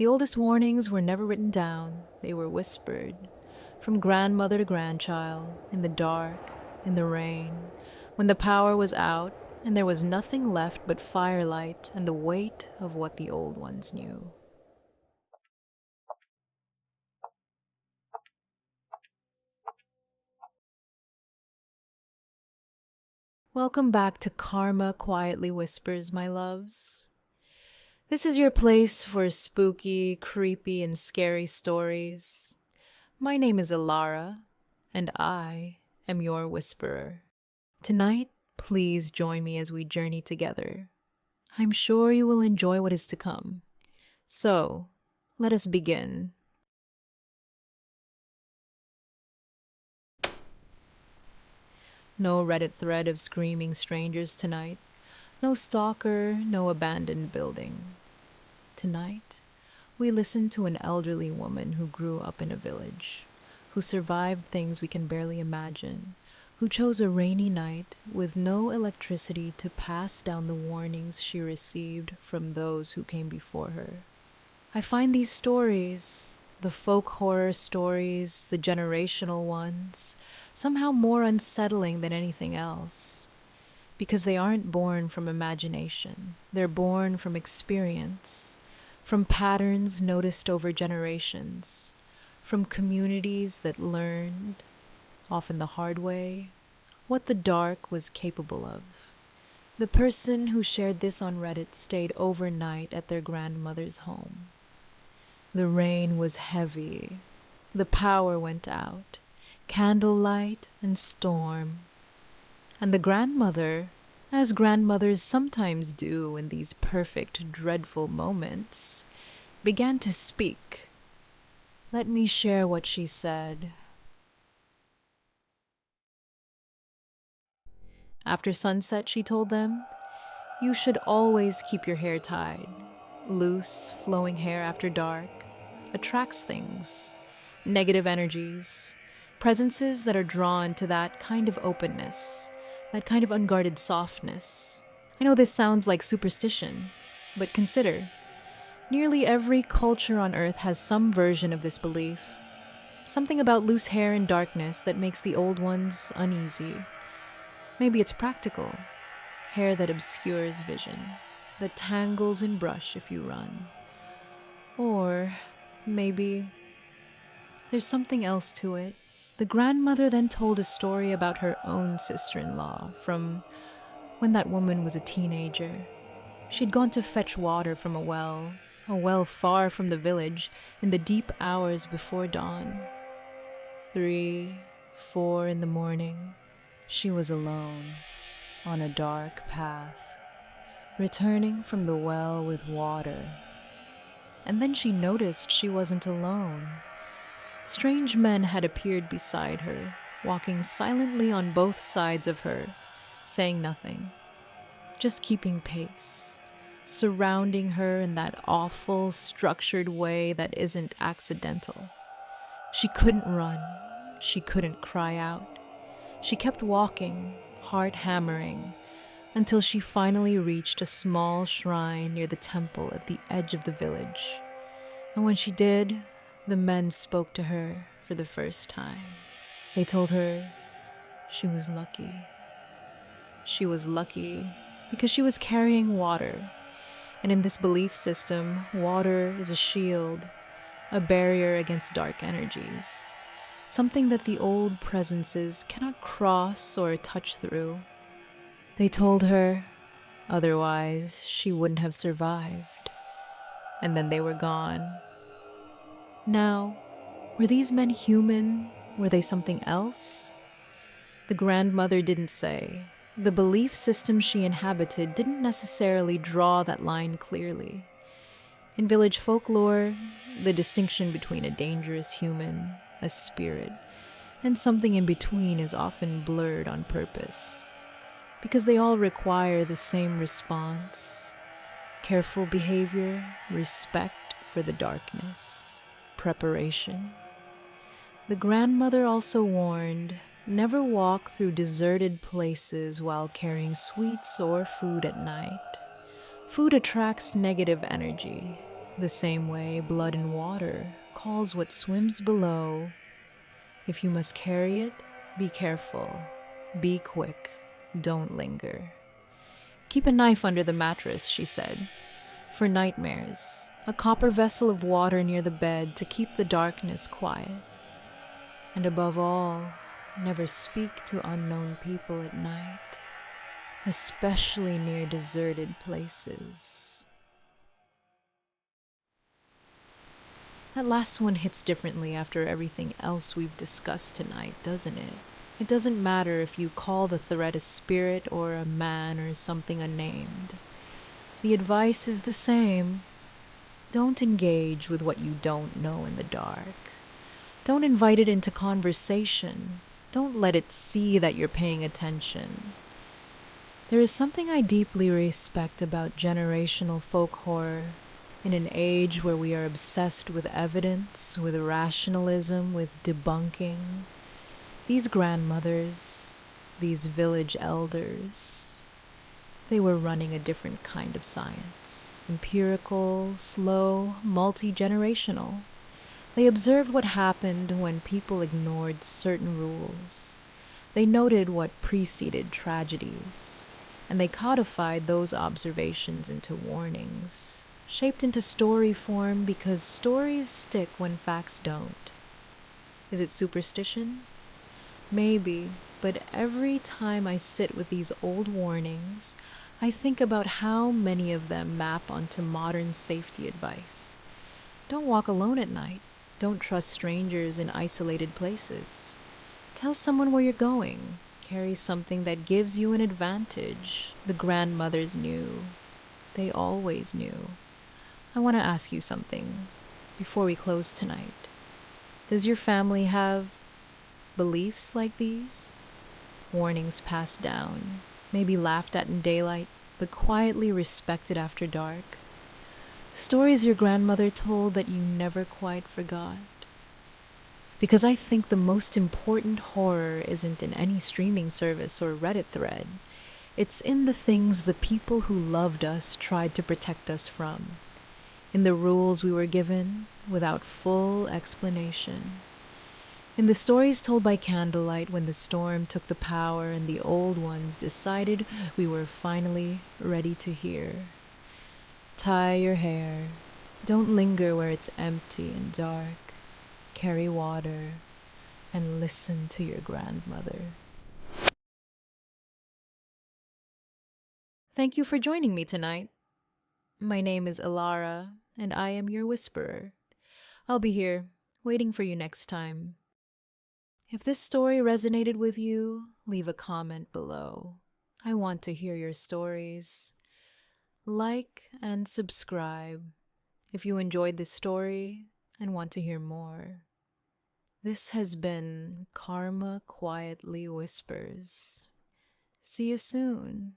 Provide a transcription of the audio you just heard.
The oldest warnings were never written down, they were whispered, from grandmother to grandchild, in the dark, in the rain, when the power was out and there was nothing left but firelight and the weight of what the old ones knew. Welcome back to Karma Quietly Whispers, my loves. This is your place for spooky, creepy, and scary stories. My name is Elara, and I am your whisperer. Tonight, please join me as we journey together. I'm sure you will enjoy what is to come. So, let us begin. No Reddit thread of screaming strangers tonight. No stalker, no abandoned building. Tonight, we listen to an elderly woman who grew up in a village, who survived things we can barely imagine, who chose a rainy night with no electricity to pass down the warnings she received from those who came before her. I find these stories, the folk horror stories, the generational ones, somehow more unsettling than anything else. Because they aren't born from imagination, they're born from experience, from patterns noticed over generations, from communities that learned, often the hard way, what the dark was capable of. The person who shared this on Reddit stayed overnight at their grandmother's home. The rain was heavy. The power went out. Candlelight and storm. And the grandmother, as grandmothers sometimes do in these perfect, dreadful moments, began to speak. Let me share what she said. After sunset, she told them, you should always keep your hair tied. Loose, flowing hair after dark attracts things, negative energies, presences that are drawn to that kind of openness, that kind of unguarded softness. I know this sounds like superstition, but consider, nearly every culture on Earth has some version of this belief. Something about loose hair and darkness that makes the old ones uneasy. Maybe it's practical. Hair that obscures vision, that tangles in brush if you run. Or maybe there's something else to it. The grandmother then told a story about her own sister-in-law from when that woman was a teenager. She'd gone to fetch water from a well far from the village, in the deep hours before dawn. 3, 4 in the morning, she was alone, on a dark path, returning from the well with water. And then she noticed she wasn't alone. Strange men had appeared beside her, walking silently on both sides of her, saying nothing, just keeping pace, surrounding her in that awful, structured way that isn't accidental. She couldn't run. She couldn't cry out. She kept walking, heart hammering, until she finally reached a small shrine near the temple at the edge of the village. And when she did, the men spoke to her for the first time. They told her she was lucky. She was lucky because she was carrying water. And in this belief system, water is a shield, a barrier against dark energies, something that the old presences cannot cross or touch through. They told her, otherwise she wouldn't have survived. And then they were gone. Now, were these men human? Were they something else? The grandmother didn't say. The belief system she inhabited didn't necessarily draw that line clearly. In village folklore, the distinction between a dangerous human, a spirit, and something in between is often blurred on purpose, because they all require the same response: careful behavior, respect for the darkness, preparation. The grandmother also warned, never walk through deserted places while carrying sweets or food at night. Food attracts negative energy. The same way blood and water calls what swims below. If you must carry it, be careful. Be quick. Don't linger. Keep a knife under the mattress, she said, for nightmares. A copper vessel of water near the bed to keep the darkness quiet. And above all, never speak to unknown people at night, especially near deserted places. That last one hits differently after everything else we've discussed tonight, doesn't it? It doesn't matter if you call the threat a spirit or a man or something unnamed. The advice is the same. Don't engage with what you don't know in the dark. Don't invite it into conversation. Don't let it see that you're paying attention. There is something I deeply respect about generational folk horror. In an age where we are obsessed with evidence, with rationalism, with debunking, these grandmothers, these village elders, they were running a different kind of science. Empirical, slow, multi-generational. They observed what happened when people ignored certain rules. They noted what preceded tragedies, and they codified those observations into warnings, shaped into story form because stories stick when facts don't. Is it superstition? Maybe, but every time I sit with these old warnings, I think about how many of them map onto modern safety advice. Don't walk alone at night. Don't trust strangers in isolated places. Tell someone where you're going. Carry something that gives you an advantage. The grandmothers knew. They always knew. I want to ask you something before we close tonight. Does your family have beliefs like these? Warnings passed down, maybe laughed at in daylight, but quietly respected after dark. Stories your grandmother told that you never quite forgot. Because I think the most important horror isn't in any streaming service or Reddit thread. It's in the things the people who loved us tried to protect us from. In the rules we were given without full explanation. In the stories told by candlelight when the storm took the power and the old ones decided we were finally ready to hear. Tie your hair. Don't linger where it's empty and dark. Carry water and listen to your grandmother. Thank you for joining me tonight. My name is Elara, and I am your whisperer. I'll be here, waiting for you next time. If this story resonated with you, leave a comment below. I want to hear your stories. Like and subscribe if you enjoyed this story and want to hear more. This has been Karma Quietly Whispers. See you soon.